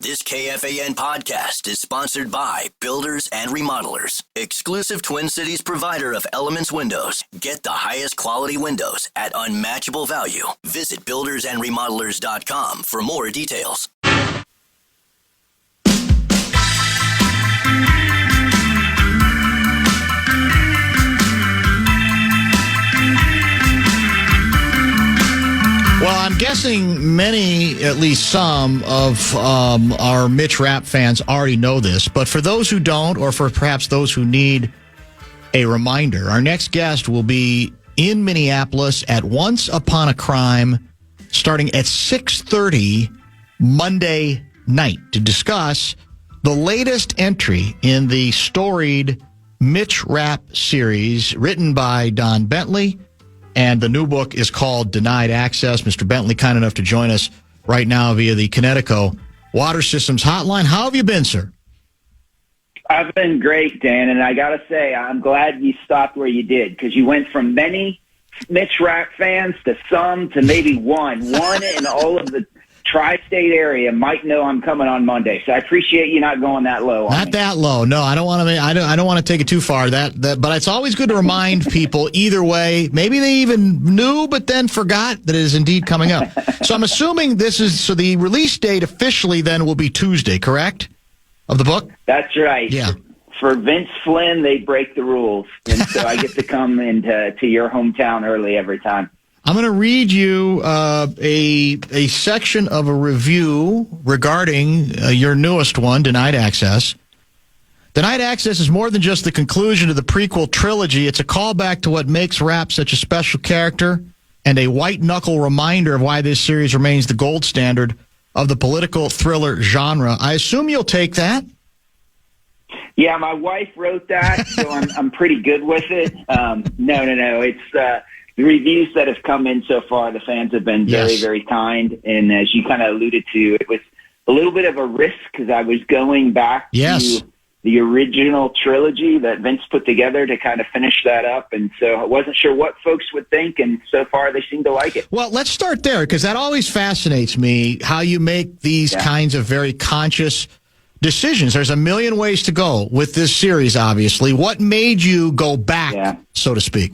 This KFAN podcast is sponsored by Builders and Remodelers, exclusive Twin Cities provider of Elements Windows. Get the highest quality windows at unmatchable value. Visit buildersandremodelers.com for more details. Well, I'm guessing many, at least some, of our Mitch Rapp fans already know this. But for those who don't, or for perhaps those who need a reminder, our next guest will be in Minneapolis at Once Upon a Crime, starting at 6:30 Monday night to discuss the latest entry in the storied Mitch Rapp series written by Don Bentley. And the new book is called Denied Access. Mr. Bentley, kind enough to join us right now via the Connecticut Water Systems Hotline. How have you been, sir? I've been great, Dan, and I got to say, I'm glad you stopped where you did, because you went from many Mitch Rapp fans to some to maybe one. One in all of the tri-state area might know I'm coming on Monday, so I appreciate you not going that low on me. Not that low. No, I don't want to. I don't want to take it too far. That, but it's always good to remind people. Either way, maybe they even knew, but then forgot that it is indeed coming up. So I'm assuming this is the release date officially then will be Tuesday, correct? Of the book. That's right. Yeah. For Vince Flynn, they break the rules, and so I get to come into your hometown early every time. I'm going to read you a section of a review regarding your newest one, Denied Access. Denied Access is more than just the conclusion to the prequel trilogy. It's a callback to what makes Rapp such a special character and a white-knuckle reminder of why this series remains the gold standard of the political thriller genre. I assume you'll take that? Yeah, my wife wrote that, so I'm pretty good with it. No. It's... The reviews that have come in so far, the fans have been very, very kind. And as you kind of alluded to, it was a little bit of a risk because I was going back to the original trilogy that Vince put together to kind of finish that up. And so I wasn't sure what folks would think, and so far they seem to like it. Well, let's start there, because that always fascinates me, how you make these kinds of very conscious decisions. There's a million ways to go with this series, obviously. What made you go back, so to speak?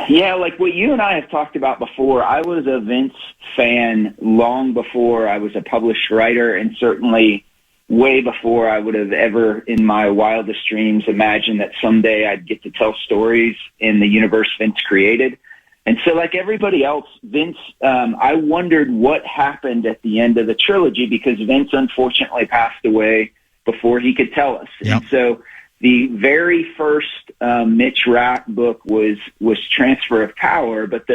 Yeah, like what you and I have talked about before, I was a Vince fan long before I was a published writer, and certainly way before I would have ever in my wildest dreams imagined that someday I'd get to tell stories in the universe Vince created. And so like everybody else, Vince, I wondered what happened at the end of the trilogy, because Vince unfortunately passed away before he could tell us. Yep. And so the very first Mitch Rapp book was Transfer of Power, but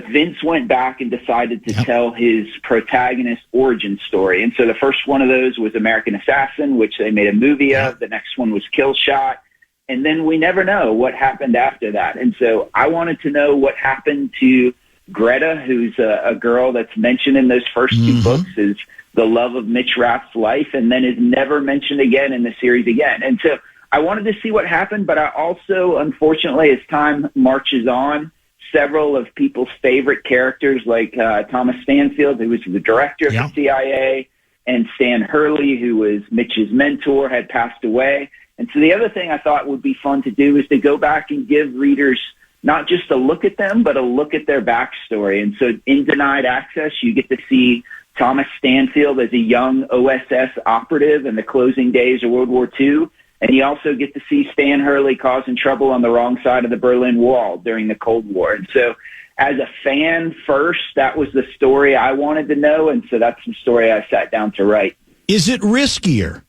Vince went back and decided to tell his protagonist origin story. And so the first one of those was American Assassin, which they made a movie of. The next one was Kill Shot. And then we never know what happened after that. And so I wanted to know what happened to Greta, who's a girl that's mentioned in those first two books, is the love of Mitch Rapp's life, and then is never mentioned again in the series again. And so I wanted to see what happened, but I also, unfortunately, as time marches on, several of people's favorite characters, like Thomas Stanfield, who was the director of the CIA, and Stan Hurley, who was Mitch's mentor, had passed away. And so the other thing I thought would be fun to do is to go back and give readers not just a look at them, but a look at their backstory. And so in Denied Access, you get to see Thomas Stanfield as a young OSS operative in the closing days of World War II. And you also get to see Stan Hurley causing trouble on the wrong side of the Berlin Wall during the Cold War. And so as a fan first, that was the story I wanted to know, and so that's the story I sat down to write. Is it riskier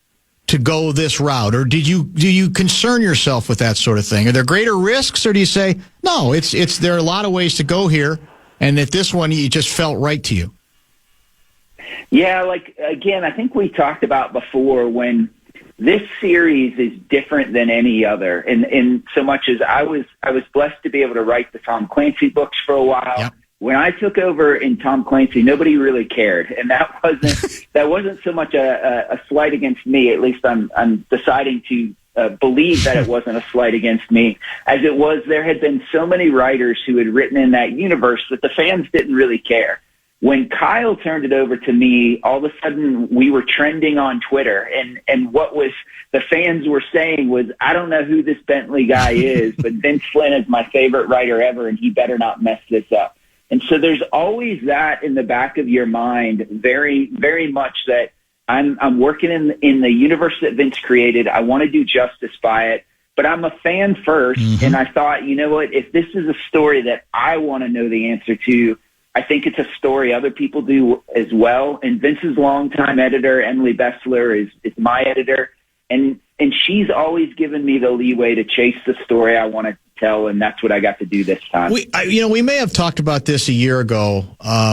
to go this route, or do you concern yourself with that sort of thing? Are there greater risks, or do you say, no, it's there are a lot of ways to go here, and that this one you just felt right to you? Yeah, like, again, I think we talked about before when this series is different than any other, in so much as I was blessed to be able to write the Tom Clancy books for a while. Yep. When I took over in Tom Clancy, nobody really cared, and that wasn't so much a slight against me. At least I'm deciding to believe that it wasn't a slight against me, as it was there had been so many writers who had written in that universe that the fans didn't really care. when Kyle turned it over to me, all of a sudden we were trending on Twitter, and what was the fans were saying was, I don't know who this Bentley guy is, but Vince Flynn is my favorite writer ever, and he better not mess this up. And so there's always that in the back of your mind, very, very much that I'm working in the universe that Vince created. I want to do justice by it, but I'm a fan first. Mm-hmm. And I thought, you know what, if this is a story that I want to know the answer to, I think it's a story other people do as well. And Vince's longtime editor, Emily Bessler, is my editor. And she's always given me the leeway to chase the story I want to tell, and that's what I got to do this time. We may have talked about this a year ago.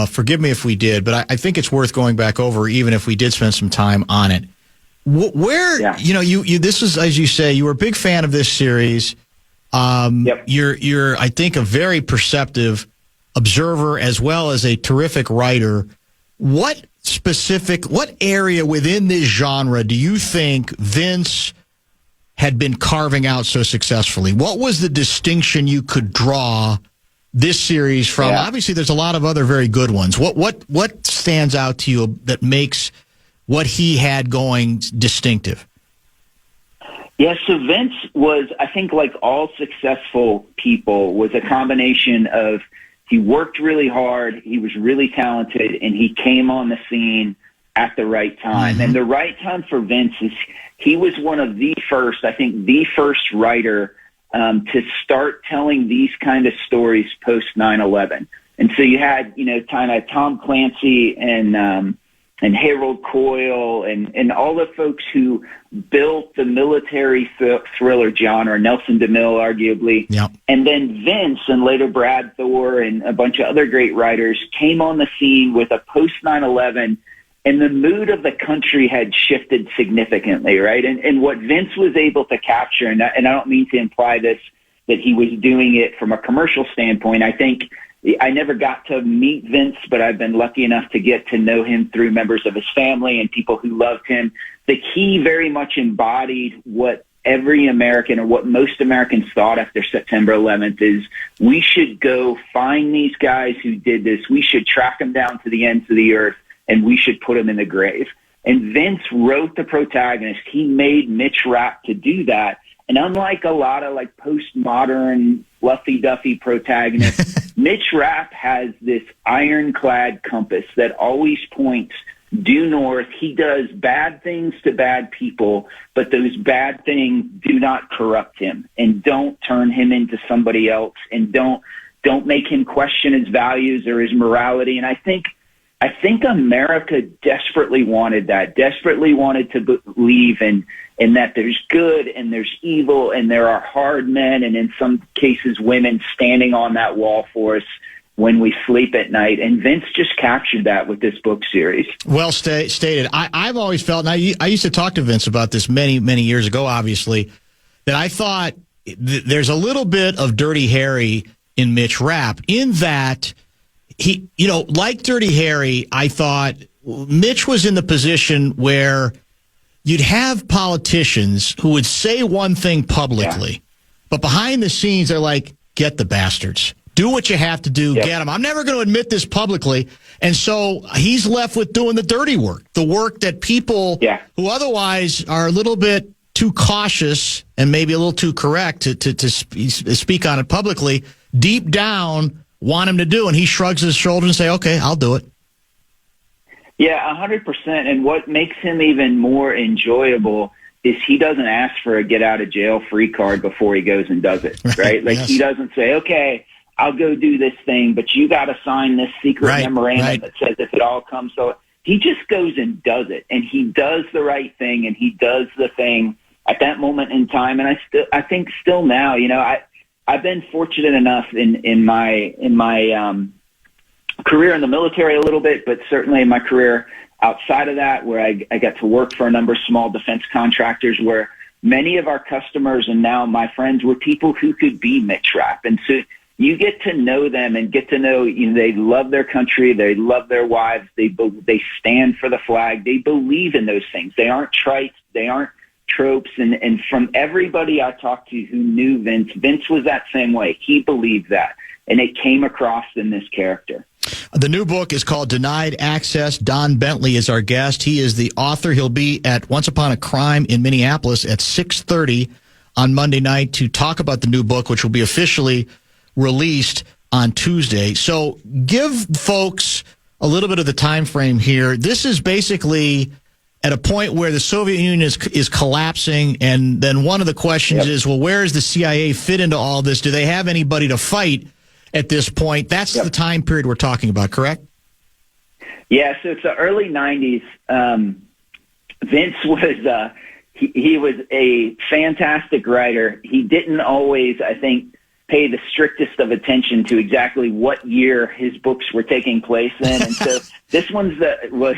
Forgive me if we did, but I think it's worth going back over, even if we did spend some time on it. This is, as you say, you were a big fan of this series. Yep. You're, I think, a very perceptive observer as well as a terrific writer. What area within this genre do you think Vince had been carving out so successfully? What was the distinction you could draw this series from? Yeah. Obviously, there's a lot of other very good ones. What stands out to you that makes what he had going distinctive? Yeah, so Vince was, I think, like all successful people, was a combination of he worked really hard, he was really talented, and he came on the scene at the right time. Mm-hmm. And the right time for Vince is he was one of the first writer to start telling these kind of stories post 9/11. And so you had, kind of Tom Clancy and Harold Coyle and all the folks who built the military thriller genre, Nelson DeMille, arguably. Yep. And then Vince and later Brad Thor and a bunch of other great writers came on the scene with a post 9/11, and the mood of the country had shifted significantly, right? And what Vince was able to capture, and I don't mean to imply this, that he was doing it from a commercial standpoint. I think I never got to meet Vince, but I've been lucky enough to get to know him through members of his family and people who loved him. That he very much embodied what every American, or what most Americans thought after September 11th, is we should go find these guys who did this. We should track them down to the ends of the earth, and we should put them in the grave. And Vince wrote the protagonist. He made Mitch Rapp to do that. And unlike a lot of like postmodern fluffy-duffy protagonists, Mitch Rapp has this ironclad compass that always points due north. He does bad things to bad people, but those bad things do not corrupt him and don't turn him into somebody else, and don't make him question his values or his morality. And I think America desperately wanted that, desperately wanted to believe in that there's good and there's evil and there are hard men, and in some cases women, standing on that wall for us when we sleep at night. And Vince just captured that with this book series. Well stated. I've always felt, and I used to talk to Vince about this many, many years ago, obviously, that I thought there's a little bit of Dirty Harry in Mitch Rapp, in that he, like Dirty Harry, I thought Mitch was in the position where you'd have politicians who would say one thing publicly, but behind the scenes, they're like, get the bastards. Do what you have to do. Get them. I'm never going to admit this publicly. And so he's left with doing the dirty work, the work that people who otherwise are a little bit too cautious and maybe a little too correct to speak on it publicly, deep down want him to do. And he shrugs his shoulders and say, okay, I'll do it. Yeah, 100%. And what makes him even more enjoyable is he doesn't ask for a get-out-of-jail-free card before he goes and does it, right? Like, he doesn't say, okay, I'll go do this thing, but you got to sign this secret memorandum that says if it all comes. So he just goes and does it, and he does the right thing, and he does the thing at that moment in time. And I think still now, I've been fortunate enough in my career in the military a little bit, but certainly in my career outside of that, where I got to work for a number of small defense contractors, where many of our customers and now my friends were people who could be Mitch Rapp. And so you get to know them and get to know, they love their country, they love their wives, they stand for the flag, they believe in those things. They aren't trite, they aren't tropes. And from everybody I talked to who knew Vince was that same way. He believed that. and it came across in this character. The new book is called Denied Access. Don Bentley is our guest. He is the author. He'll be at Once Upon a Crime in Minneapolis at 6:30 on Monday night to talk about the new book, which will be officially released on Tuesday. So give folks a little bit of the time frame here. This is basically at a point where the Soviet Union is collapsing, and then one of the questions is, well, where does the CIA fit into all this? Do they have anybody to fight at this point? That's the time period we're talking about, correct? Yeah, so it's the early 90s. Vince was he was a fantastic writer. He didn't always, I think, pay the strictest of attention to exactly what year his books were taking place in. And so this one's was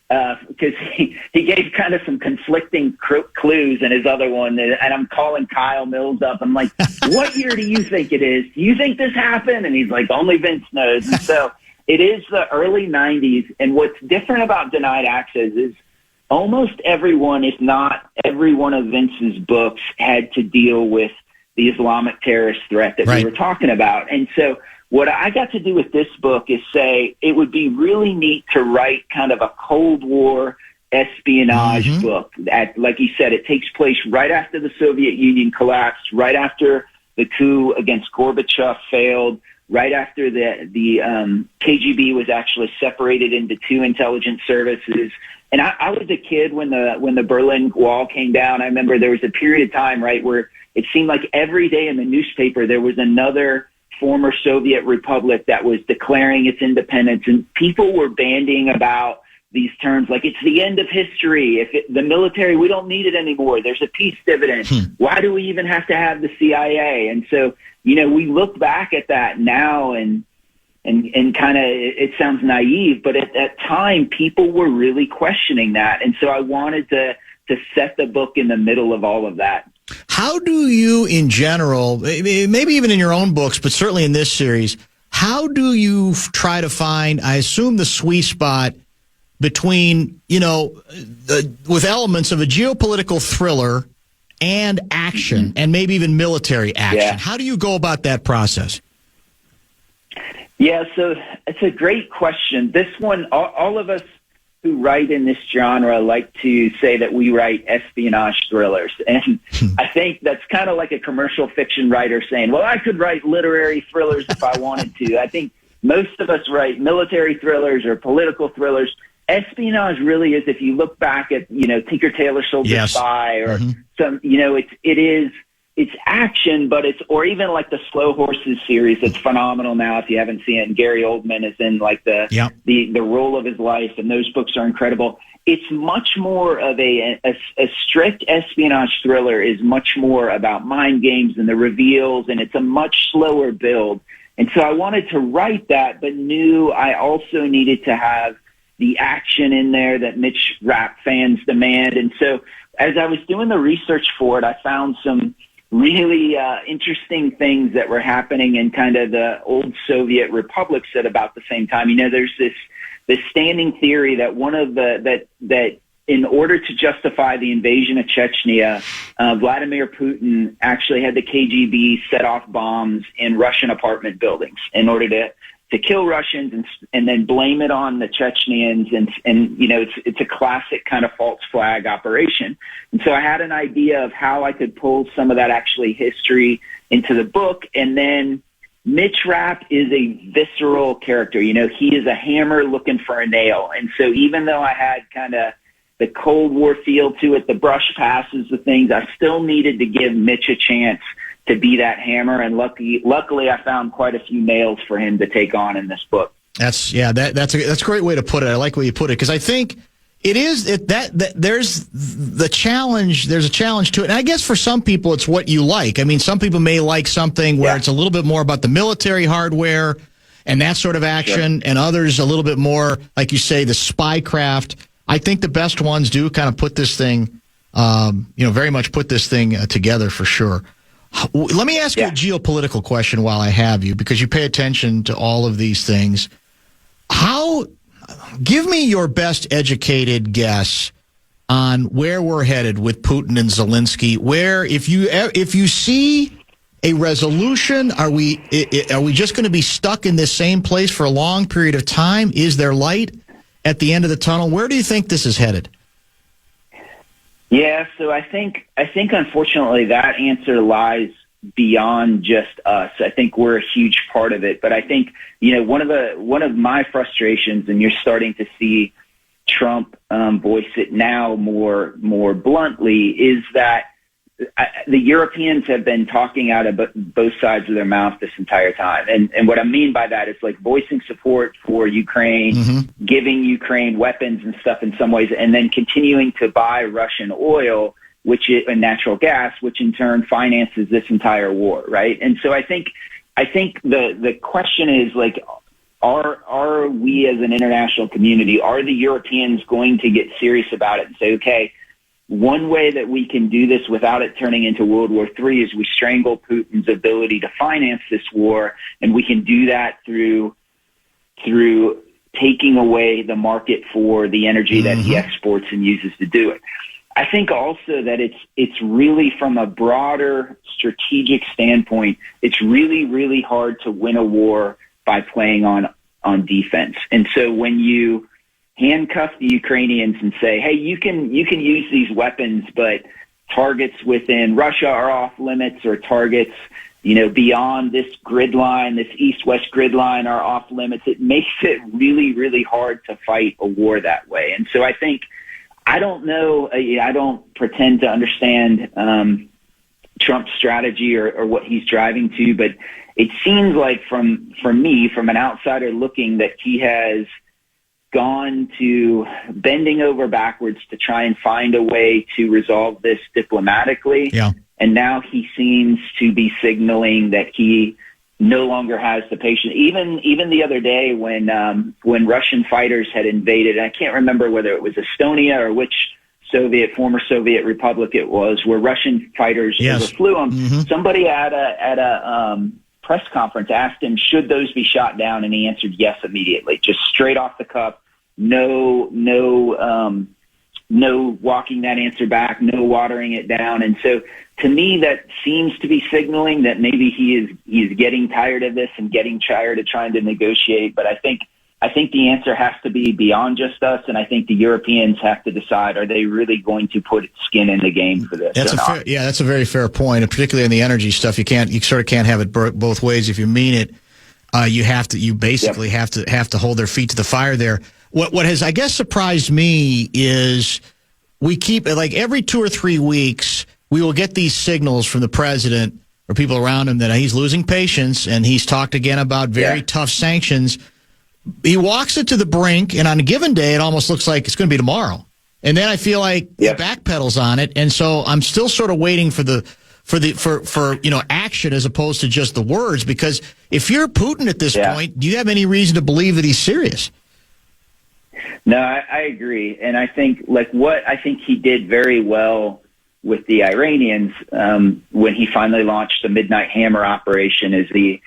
because he gave kind of some conflicting clues in his other one. And I'm calling Kyle Mills up. I'm like, what year do you think it is? Do you think this happened? And he's like, only Vince knows. And so it is the early 90s. And what's different about Denied Access is almost everyone, if not every one of Vince's books, had to deal with the Islamic terrorist threat that we were talking about. And so what I got to do with this book is say it would be really neat to write kind of a Cold War espionage book. Like you said, it takes place right after the Soviet Union collapsed, right after the coup against Gorbachev failed, right after the KGB was actually separated into two intelligence services. And I was a kid when the Berlin Wall came down. I remember there was a period of time, right, where it seemed like every day in the newspaper there was another former Soviet republic that was declaring its independence, and people were bandying about these terms like it's the end of history. The military, we don't need it anymore. There's a peace dividend. Why do we even have to have the CIA? And so, we look back at that now and kind of, it sounds naive, but at that time, people were really questioning that. And so I wanted to set the book in the middle of all of that. How do you, in general, maybe even in your own books, but certainly in this series, how do you try to find, I assume, the sweet spot between, with elements of a geopolitical thriller and action, and maybe even military action? Yeah. How do you go about that process? Yeah, so it's a great question. This one, all of us who write in this genre like to say that we write espionage thrillers. And I think that's kind of like a commercial fiction writer saying, well, I could write literary thrillers if I wanted to. I think most of us write military thrillers or political thrillers. Espionage really is, if you look back at, Tinker Tailor Soldier Spy or some, it's action, but or even like the Slow Horses series that's phenomenal now if you haven't seen it. And Gary Oldman is in like the role of his life, and those books are incredible. It's much more of a strict espionage thriller is much more about mind games and the reveals, and it's a much slower build. And so I wanted to write that, but knew I also needed to have the action in there that Mitch Rapp fans demand. And so as I was doing the research for it, I found some really interesting things that were happening in kind of the old Soviet republics at about the same time. There's this standing theory that one of that in order to justify the invasion of Chechnya, Vladimir Putin actually had the KGB set off bombs in Russian apartment buildings in order to kill Russians and then blame it on the Chechens. And it's a classic kind of false flag operation. And so I had an idea of how I could pull some of that actually history into the book. And then Mitch Rapp is a visceral character. He is a hammer looking for a nail. And so even though I had kind of the Cold War feel to it, the brush passes, the things, I still needed to give Mitch a chance to be that hammer, and luckily I found quite a few nails for him to take on in this book. That's a great way to put it. I like the way you put it, because I think it is that there's the challenge. There's a challenge to it, and I guess for some people it's what you like. I mean, some people may like something where it's a little bit more about the military hardware and that sort of action, and others a little bit more, like you say, the spy craft. I think the best ones do kind of put this thing, very much put this thing together for sure. Let me ask you a geopolitical question while I have you, because you pay attention to all of these things. Give me your best educated guess on where we're headed with Putin and Zelensky. Where, if you see a resolution? Are we just going to be stuck in this same place for a long period of time? Is there light at the end of the tunnel? Where do you think this is headed? Yeah, so I think unfortunately that answer lies beyond just us. I think we're a huge part of it, but I think, one of my frustrations, and you're starting to see Trump voice it now more bluntly, is that the Europeans have been talking out of both sides of their mouth this entire time. And what I mean by that is like voicing support for Ukraine, giving Ukraine weapons and stuff in some ways, and then continuing to buy Russian oil, and natural gas, which in turn finances this entire war, right? And so I think the question is like, are we as an international community, are the Europeans going to get serious about it and say, okay, one way that we can do this without it turning into World War III is we strangle Putin's ability to finance this war, and we can do that through taking away the market for the energy that he exports and uses to do it. I think also that it's really, from a broader strategic standpoint, it's really, really hard to win a war by playing on defense. And so when you handcuff the Ukrainians and say, hey, you can use these weapons, but targets within Russia are off limits, or targets, beyond this grid line, this east-west grid line, are off limits, it makes it really, really hard to fight a war that way. And so I don't know, I don't pretend to understand Trump's strategy or what he's driving to, but it seems like from an outsider looking, that he has gone to bending over backwards to try and find a way to resolve this diplomatically. Yeah. And now he seems to be signaling that he no longer has the patience. Even the other day when Russian fighters had invaded, and I can't remember whether it was Estonia or which former Soviet republic it was, where Russian fighters overflew them. Somebody at a press conference asked him, should those be shot down? And he answered yes immediately, just straight off the cuff. No walking that answer back, no watering it down. And so to me, that seems to be signaling that maybe he's getting tired of this and getting tired of trying to negotiate. But I think the answer has to be beyond just us, and I think the Europeans have to decide, are they really going to put skin in the game for this? That's a very fair point, and particularly in the energy stuff, you sort of can't have it both ways. If you mean it, you basically have to hold their feet to the fire there. What has, I guess, surprised me is we keep, like, every 2 or 3 weeks, we will get these signals from the president or people around him that he's losing patience, and he's talked again about very tough sanctions. He walks it to the brink, and on a given day, it almost looks like it's going to be tomorrow. And then I feel like he backpedals on it, and so I'm still sort of waiting for action as opposed to just the words. Because if you're Putin at this point, do you have any reason to believe that he's serious? No, I agree, and I think what I think he did very well with the Iranians when he finally launched the Midnight Hammer operation is he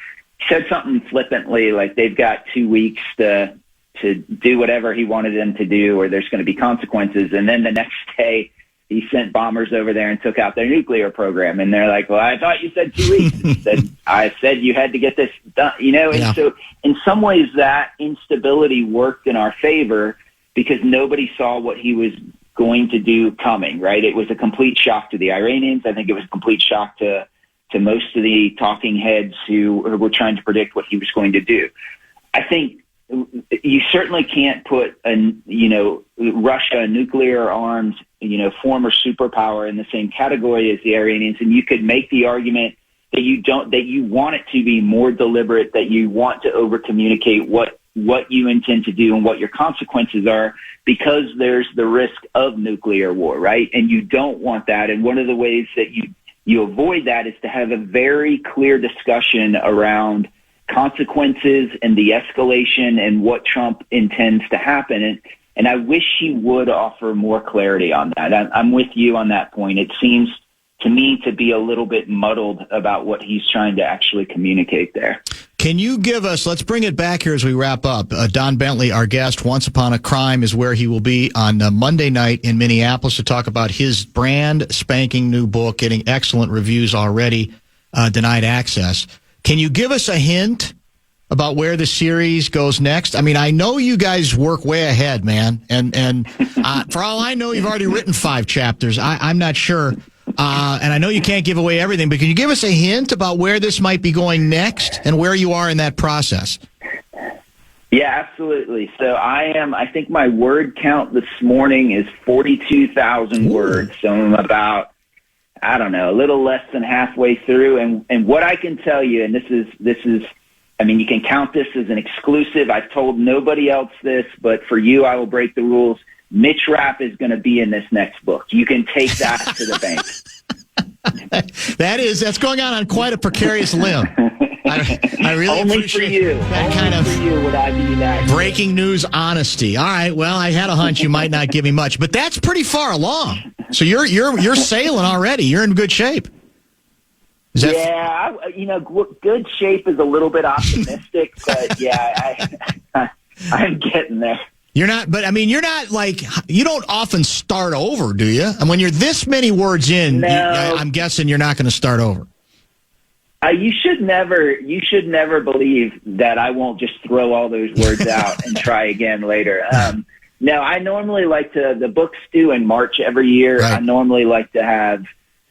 said something flippantly like they've got 2 weeks to do whatever he wanted them to do, or there's going to be consequences. And then the next day he sent bombers over there and took out their nuclear program. And they're like, well, I thought you said 2 weeks. And he said, I said you had to get this done, And so in some ways that instability worked in our favor because nobody saw what he was going to do coming, right? It was a complete shock to the Iranians. I think it was a complete shock to most of the talking heads who were trying to predict what he was going to do. I think you certainly can't put Russia, a nuclear armed, former superpower in the same category as the Iranians. And you could make the argument that you want it to be more deliberate, that you want to over communicate what you intend to do and what your consequences are, because there's the risk of nuclear war, right? And you don't want that. And one of the ways that you avoid that is to have a very clear discussion around consequences and the escalation and what Trump intends to happen. And I wish he would offer more clarity on that. I'm with you on that point. It seems to me to be a little bit muddled about what he's trying to actually communicate there. Can you give us, let's bring it back here as we wrap up. Don Bentley, our guest, Once Upon a Crime is where he will be on Monday night in Minneapolis to talk about his brand spanking new book, getting excellent reviews already. denied access. Can you give us a hint about where the series goes next? I mean, I know you guys work way ahead, man. And for all I know, you've already written 5 chapters. I'm not sure. And I know you can't give away everything, but can you give us a hint about where this might be going next and where you are in that process? Yeah, absolutely. So I think my word count this morning is 42,000 words. So I'm about, I don't know, a little less than halfway through. And what I can tell you, and this is, I mean, you can count this as an exclusive. I've told nobody else this, but for you, I will break the rules. Mitch Rapp is going to be in this next book. You can take that to the bank. That's going on quite a precarious limb. I really Only appreciate for you. that Only kind of for you would I be that breaking news honesty. All right, well, I had a hunch you might not give me much, but that's pretty far along. So you're sailing already. You're in good shape. Good shape is a little bit optimistic, but yeah, I'm getting there. You're not, but I mean, you're not like, you don't often start over, do you? And when you're this many words in, no. I'm guessing you're not going to start over. You should never believe that I won't just throw all those words out and try again later. No, I normally like the books due in March every year. Right. I normally like to have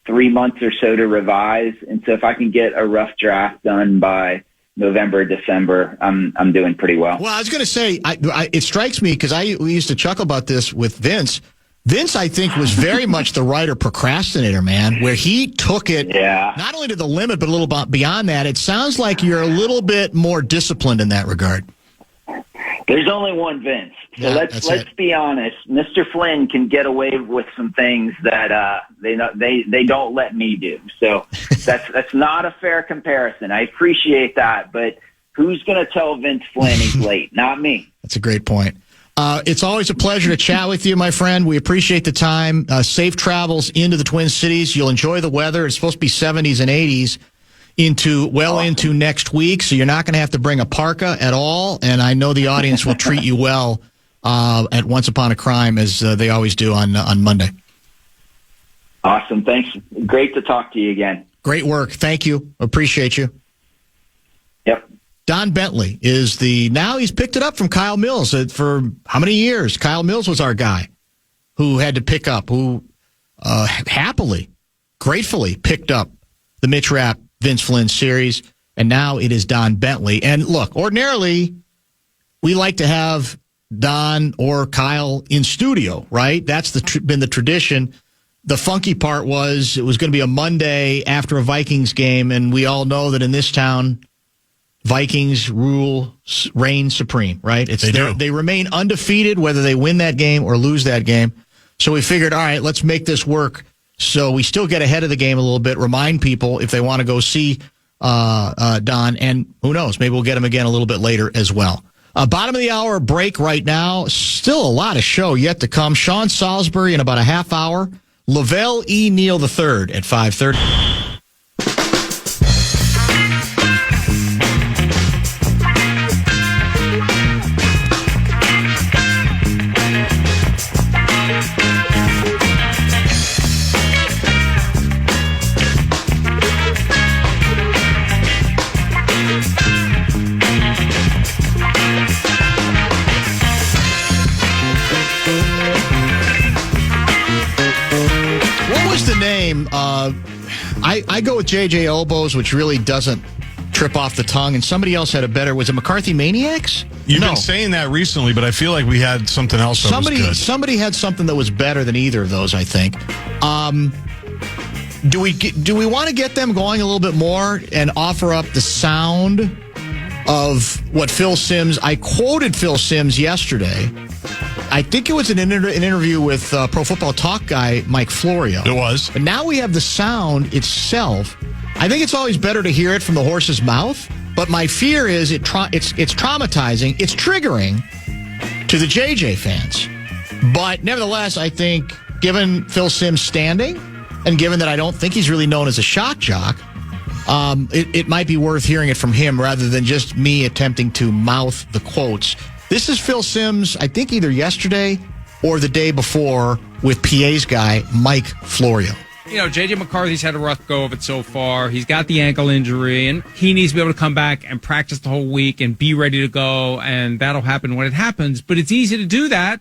3 months or so to revise. And so if I can get a rough draft done by November, December, I'm doing pretty well. Well, I was going to say, it strikes me because we used to chuckle about this with Vince. Vince, I think, was very much the writer procrastinator, man, where he took it not only to the limit, but a little bit beyond that. It sounds like you're a little bit more disciplined in that regard. There's only one Vince. So let's be honest. Mr. Flynn can get away with some things that they don't let me do. So that's not a fair comparison. I appreciate that, but who's going to tell Vince Flynn he's late? Not me. That's a great point. It's always a pleasure to chat with you, my friend. We appreciate the time. Safe travels into the Twin Cities. You'll enjoy the weather. It's supposed to be 70s and 80s into next week, so you're not going to have to bring a parka at all. And I know the audience will treat you well at Once Upon a Crime, as they always do on Monday. Awesome. Thanks. Great to talk to you again. Great work. Thank you. Appreciate you. Yep. Don Bentley now he's picked it up from Kyle Mills for how many years? Kyle Mills was our guy who had to pick up, who gratefully picked up the Mitch Rapp, Vince Flynn series, and now it is Don Bentley. And look, ordinarily, we like to have Don or Kyle in studio, right? That's been the tradition. The funky part was it was going to be a Monday after a Vikings game, and we all know that in this town, Vikings reign supreme, right? They remain undefeated whether they win that game or lose that game. So we figured, all right, let's make this work so we still get ahead of the game a little bit, remind people if they want to go see Don, and who knows, maybe we'll get him again a little bit later as well. Bottom of the hour break right now. Still a lot of show yet to come. Sean Salisbury in about a half hour. Lavelle E. Neal III at 5:30. I go with J.J. Elbows, which really doesn't trip off the tongue, and somebody else had a better. Was it McCarthy Maniacs? You've been saying that recently, but I feel like we had something else that was good. Somebody had something that was better than either of those, I think. Do we want to get them going a little bit more and offer up the sound of what Phil Simms? I quoted Phil Simms yesterday. I think it was an interview with Pro Football Talk guy Mike Florio. It was. But now we have the sound itself. I think it's always better to hear it from the horse's mouth. But my fear is it's traumatizing. It's triggering to the JJ fans. But nevertheless, I think given Phil Simms' standing and given that I don't think he's really known as a shock jock, it might be worth hearing it from him rather than just me attempting to mouth the quotes. This is Phil Simms, I think either yesterday or the day before with PA's guy, Mike Florio. J.J. McCarthy's had a rough go of it so far. He's got the ankle injury, and he needs to be able to come back and practice the whole week and be ready to go, and that'll happen when it happens. But it's easy to do that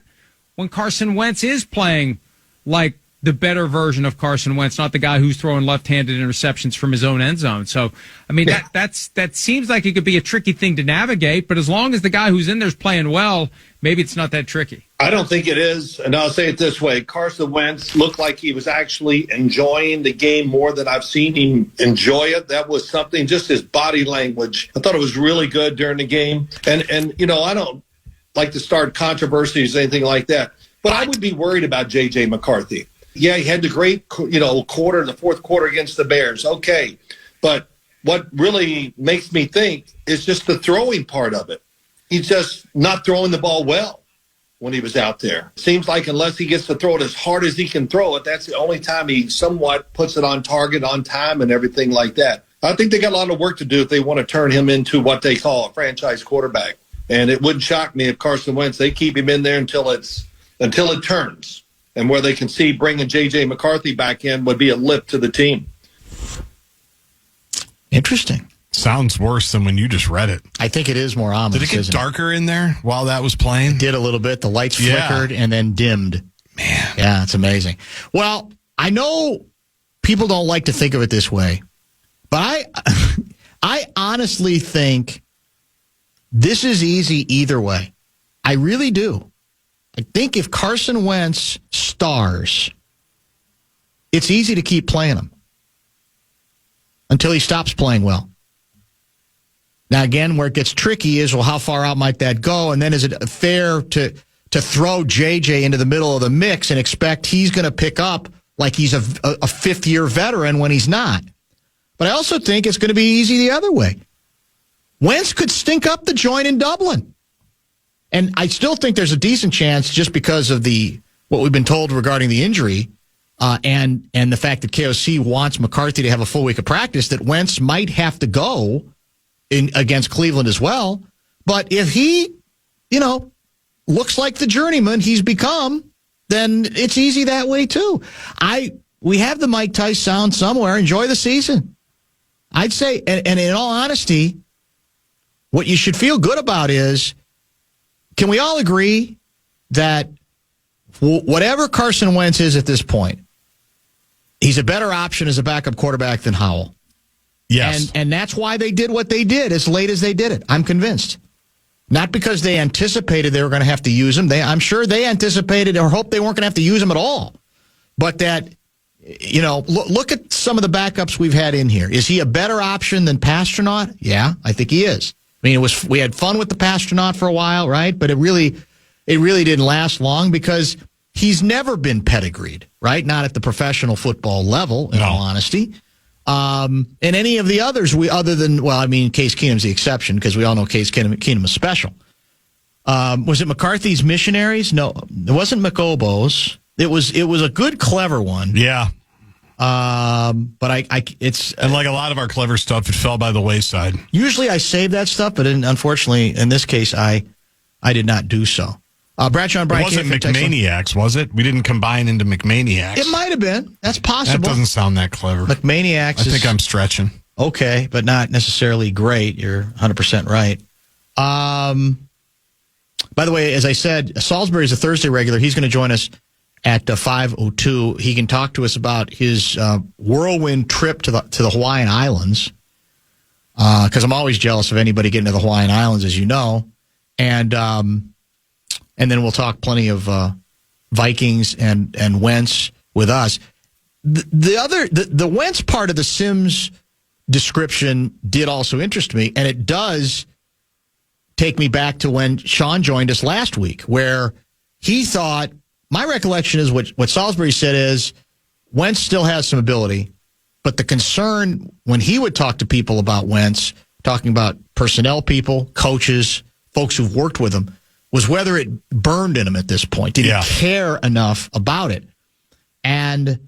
when Carson Wentz is playing like the better version of Carson Wentz, not the guy who's throwing left-handed interceptions from his own end zone. So, I mean, that seems like it could be a tricky thing to navigate, but as long as the guy who's in there's playing well, maybe it's not that tricky. I don't think it is, and I'll say it this way. Carson Wentz looked like he was actually enjoying the game more than I've seen him enjoy it. That was something, just his body language. I thought it was really good during the game. And I don't like to start controversies or anything like that, but I would be worried about J.J. McCarthy. Yeah, he had the great, quarter, the fourth quarter against the Bears. Okay. But what really makes me think is just the throwing part of it. He's just not throwing the ball well when he was out there. Seems like unless he gets to throw it as hard as he can throw it, that's the only time he somewhat puts it on target, on time, and everything like that. I think they got a lot of work to do if they want to turn him into what they call a franchise quarterback. And it wouldn't shock me if Carson Wentz, they keep him in there until it turns. And where they can see bringing J.J. McCarthy back in would be a lift to the team. Interesting. Sounds worse than when you just read it. I think it is more ominous. Did it get darker in there while that was playing? It did a little bit. The lights flickered and then dimmed. Man. Yeah, it's amazing. Well, I know people don't like to think of it this way, but I honestly think this is easy either way. I really do. I think if Carson Wentz stars, it's easy to keep playing him until he stops playing well. Now, again, where it gets tricky is, well, how far out might that go? And then is it fair to throw JJ into the middle of the mix and expect he's going to pick up like he's a fifth-year veteran when he's not? But I also think it's going to be easy the other way. Wentz could stink up the joint in Dublin. And I still think there's a decent chance, just because of what we've been told regarding the injury and the fact that KOC wants McCarthy to have a full week of practice, that Wentz might have to go against Cleveland as well. But if he, looks like the journeyman he's become, then it's easy that way too. We have the Mike Tice sound somewhere. Enjoy the season. I'd say, and in all honesty, what you should feel good about is, can we all agree that whatever Carson Wentz is at this point, he's a better option as a backup quarterback than Howell? Yes. And that's why they did what they did as late as they did it. I'm convinced. Not because they anticipated they were going to have to use him. I'm sure they anticipated or hoped they weren't going to have to use him at all. But that, look at some of the backups we've had in here. Is he a better option than Pasternaut? Yeah, I think he is. I mean, we had fun with the Pasternaut for a while, right? But it really didn't last long because he's never been pedigreed, right? Not at the professional football level, in all honesty. And any of the others, Case Keenum's the exception because we all know Case Keenum is special. Was it McCarthy's missionaries? No, it wasn't McObo's. It was a good, clever one. Yeah. But it's and like a lot of our clever stuff, it fell by the wayside. Usually I save that stuff, but unfortunately, in this case, I did not do so. Bradshaw and Brian. It wasn't McManiacs, was it? We didn't combine into McManiacs. It might have been. That's possible. That doesn't sound that clever. McManiacs. I think I'm stretching. Okay, but not necessarily great. You're 100% right. By the way, as I said, Salisbury's a Thursday regular. He's going to join us at 5:02. He can talk to us about his whirlwind trip to the Hawaiian Islands, because I'm always jealous of anybody getting to the Hawaiian Islands, as you know. And then we'll talk plenty of Vikings and Wentz with us. The Wentz part of the Sims description did also interest me, and it does take me back to when Sean joined us last week, where he thought, my recollection is what Salisbury said is, Wentz still has some ability, but the concern when he would talk to people about Wentz, talking about personnel people, coaches, folks who've worked with him, was whether it burned in him at this point. Did he care enough about it? And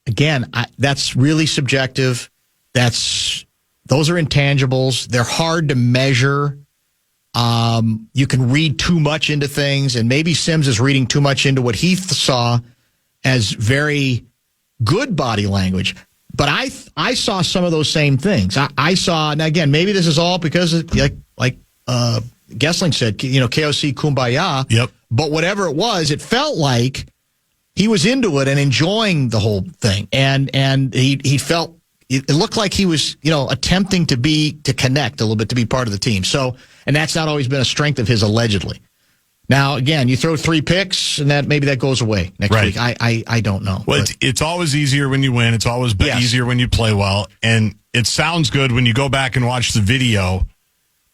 again, that's really subjective. Those are intangibles. They're hard to measure. You can read too much into things, and maybe Sims is reading too much into what he saw as very good body language. But I saw some of those same things. I saw, and again, maybe this is all because of, like Gessling said, KOC Kumbaya. Yep. But whatever it was, it felt like he was into it and enjoying the whole thing. And he felt, it looked like he was, attempting to connect a little bit, to be part of the team. So, and that's not always been a strength of his, allegedly. Now, again, you throw 3 picks, and maybe that goes away next week. I don't know. Well, it's always easier when you win. It's always easier when you play well. And it sounds good when you go back and watch the video.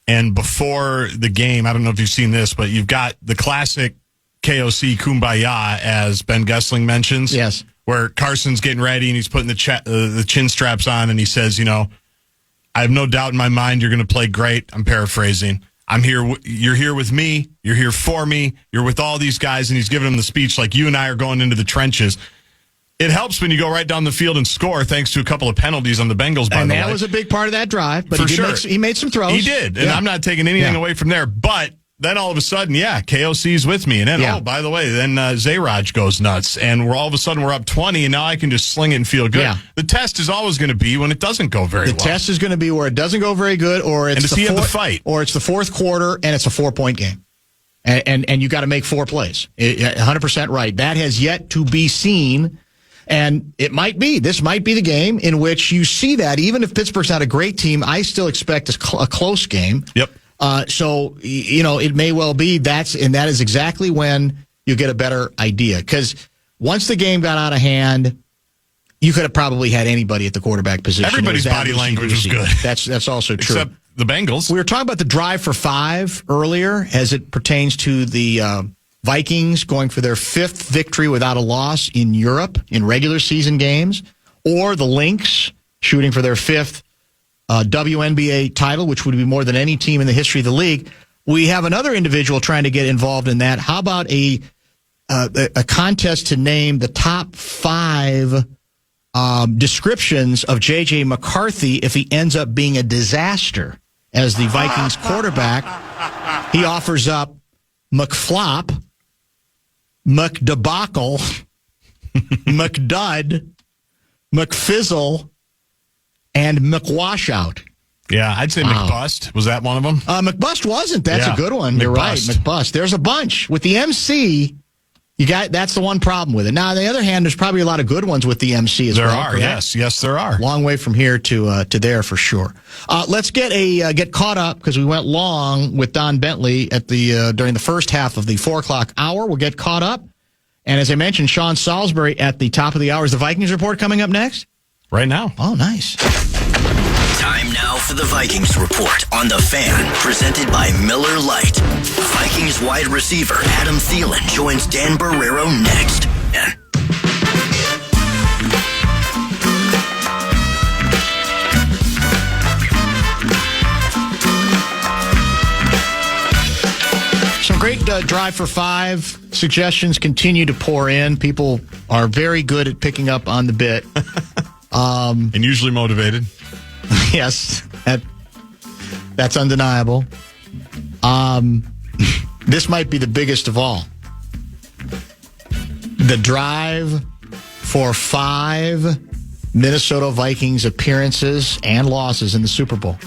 And before the game, I don't know if you've seen this, but you've got the classic KOC Kumbaya, as Ben Gessling mentions. Yes. Where Carson's getting ready, and he's putting the chin straps on, and he says, I have no doubt in my mind you're going to play great. I'm paraphrasing. I'm here. You're here with me. You're here for me. You're with all these guys. And he's giving them the speech like you and I are going into the trenches. It helps when you go right down the field and score, thanks to a couple of penalties on the Bengals, by the way. And that was a big part of that drive. But For he made some throws. He did. And I'm not taking anything away from there. But then all of a sudden, KOC's with me. And then, by the way, then Zayraj goes nuts. And all of a sudden we're up 20, and now I can just sling it and feel good. Yeah. The test is always going to be when it doesn't go very well. The test is going to be where it doesn't go very good, or it's the fight. Or it's the fourth quarter, and it's a 4-point game. And you got to make 4 plays. 100% right. That has yet to be seen. And this might be the game in which you see that. Even if Pittsburgh's not a great team, I still expect a close game. Yep. So, it may well be that is exactly when you get a better idea. Because once the game got out of hand, you could have probably had anybody at the quarterback position. Everybody's body language was good. That's also true. Except the Bengals. We were talking about the drive for 5 earlier as it pertains to the Vikings going for their 5th victory without a loss in Europe in regular season games, or the Lynx shooting for their 5th WNBA title, which would be more than any team in the history of the league. We have another individual trying to get involved in that. How about a contest to name the top 5 descriptions of J.J. McCarthy if he ends up being a disaster as the Vikings quarterback? He offers up McFlop, McDebacle, McDud, McFizzle, and McWashout. Yeah, I'd say McBust. Was that one of them? McBust wasn't. That's a good one. You're right, McBust. There's a bunch. With the MC, that's the one problem with it. Now, on the other hand, there's probably a lot of good ones with the MC as well. There are, yes. Yes, there are. Long way from here to there for sure. Let's get caught up, because we went long with Don Bentley at during the first half of the 4 o'clock hour. We'll get caught up. And as I mentioned, Sean Salisbury at the top of the hour. Is the Vikings report coming up next? Right now. Oh, nice. Time now for the Vikings Report on The Fan, presented by Miller Lite. Vikings wide receiver Adam Thielen joins Dan Barrero next. Some great drive for 5 suggestions continue to pour in. People are very good at picking up on the bit. And usually motivated. Yes, that's undeniable. This might be the biggest of all. The drive for 5 Minnesota Vikings appearances and losses in the Super Bowl.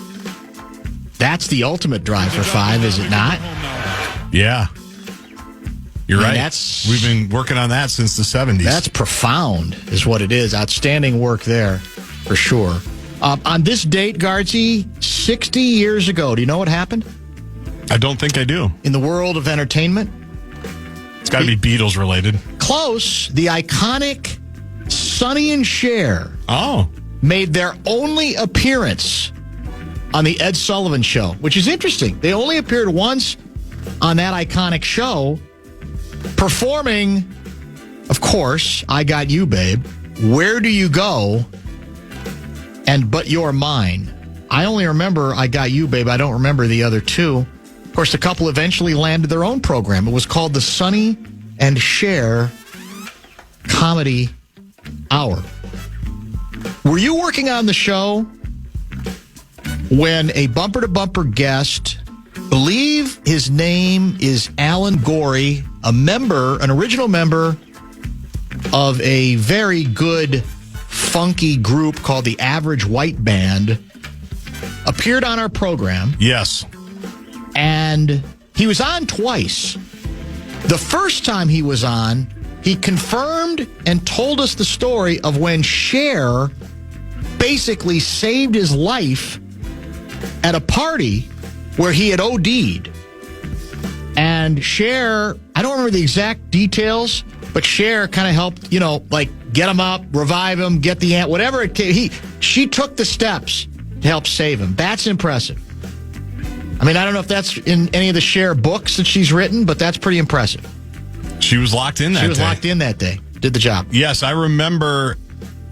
That's the ultimate drive for 5, is it not? Yeah. You're right. We've been working on that since the 70s. That's profound, is what it is. Outstanding work there, for sure. On this date, Guardsy, 60 years ago, do you know what happened? I don't think I do. In the world of entertainment? It's got to be Beatles related. Close. The iconic Sonny and Cher made their only appearance on the Ed Sullivan Show, which is interesting. They only appeared once on that iconic show, performing, of course, I Got You, Babe, Where Do You Go, and But You're Mine. I only remember I Got You, Babe. I don't remember the other two. Of course, the couple eventually landed their own program. It was called the Sonny and Cher Comedy Hour. Were you working on the show when a bumper-to-bumper guest, believe his name is Alan Gorey, an original member of a very good, funky group called the Average White Band appeared on our program. Yes. And he was on twice. The first time he was on, he confirmed and told us the story of when Cher basically saved his life at a party where he had OD'd. And Cher, I don't remember the exact details, but Cher kind of helped, get him up, revive him, get the ant, whatever it came. She took the steps to help save him. That's impressive. I mean, I don't know if that's in any of the Cher books that she's written, but that's pretty impressive. She was locked in that day. She was locked in that day. Did the job. Yes, I remember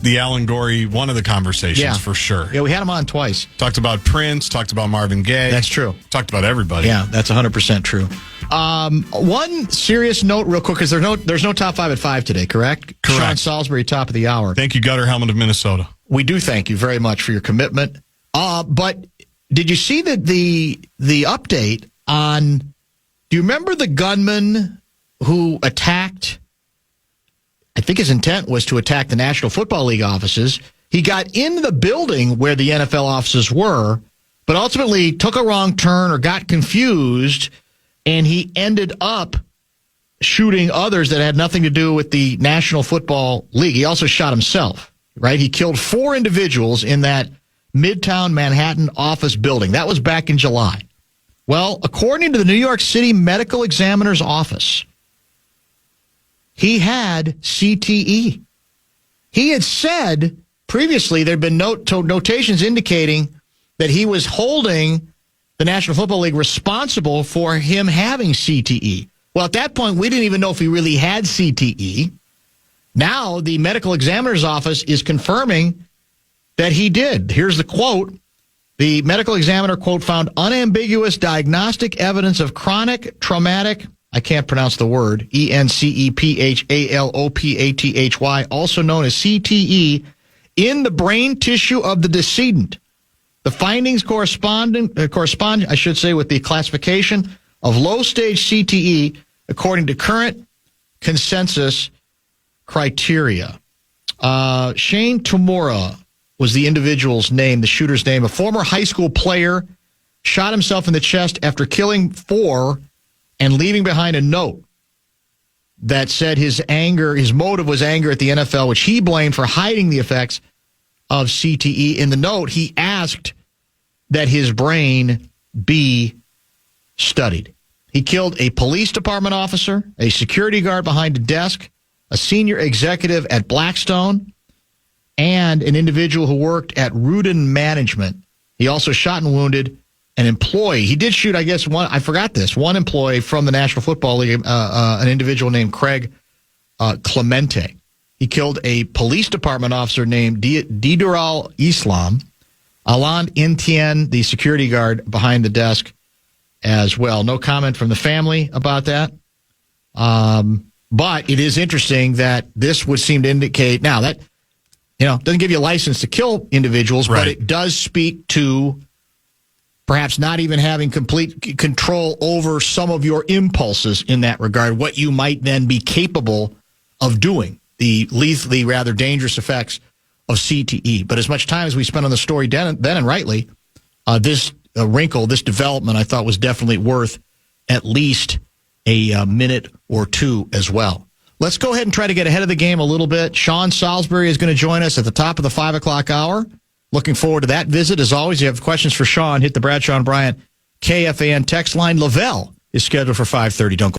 the Alan Gorey, one of the conversations for sure. Yeah, we had him on twice. Talked about Prince, talked about Marvin Gaye. That's true. Talked about everybody. Yeah, that's 100% true. One serious note real quick, because there's no top 5 at 5 today, correct? Correct. Sean Salisbury, top of the hour. Thank you, Gutter Helmet of Minnesota. We do thank you very much for your commitment. But did you see the update on, do you remember the gunman who attacked, I think his intent was to attack the National Football League offices. He got in the building where the NFL offices were, but ultimately took a wrong turn or got confused, and he ended up shooting others that had nothing to do with the National Football League. He also shot himself, right? He killed 4 individuals in that Midtown Manhattan office building. That was back in July. Well, according to the New York City Medical Examiner's Office, he had CTE. He had said previously there'd been notations indicating that he was holding the National Football League responsible for him having CTE. Well, at that point, we didn't even know if he really had CTE. Now, the Medical Examiner's Office is confirming that he did. Here's the quote. The medical examiner, quote, found unambiguous diagnostic evidence of chronic traumatic, I can't pronounce the word, ENCEPHALOPATHY, also known as CTE, in the brain tissue of the decedent. The findings correspond, I should say, with the classification of low-stage CTE according to current consensus criteria. Shane Tamura was the individual's name, the shooter's name, a former high school player, shot himself in the chest after killing 4 and leaving behind a note that said his motive was anger at the NFL, which he blamed for hiding the effects of CTE. In the note, he asked that his brain be studied. He killed a police department officer, a security guard behind a desk, a senior executive at Blackstone, and an individual who worked at Rudin Management. He also shot and wounded an employee. He did shoot, I guess, one employee from the National Football League, an individual named Craig Clemente. He killed a police department officer named Didaral Islam, Alain Etienne, the security guard behind the desk as well. No comment from the family about that. But it is interesting that this would seem to indicate, now that, doesn't give you a license to kill individuals, right, but it does speak to perhaps not even having complete control over some of your impulses in that regard, what you might then be capable of doing, the lethally rather dangerous effects of CTE. But as much time as we spent on the story then and rightly, this development, I thought was definitely worth at least a minute or two as well. Let's go ahead and try to get ahead of the game a little bit. Sean Salisbury is going to join us at the top of the 5 o'clock hour. Looking forward to that visit. As always, you have questions for Sean, hit the Bradshaw and Bryant KFAN text line. Lavelle is scheduled for 5:30. Don't go.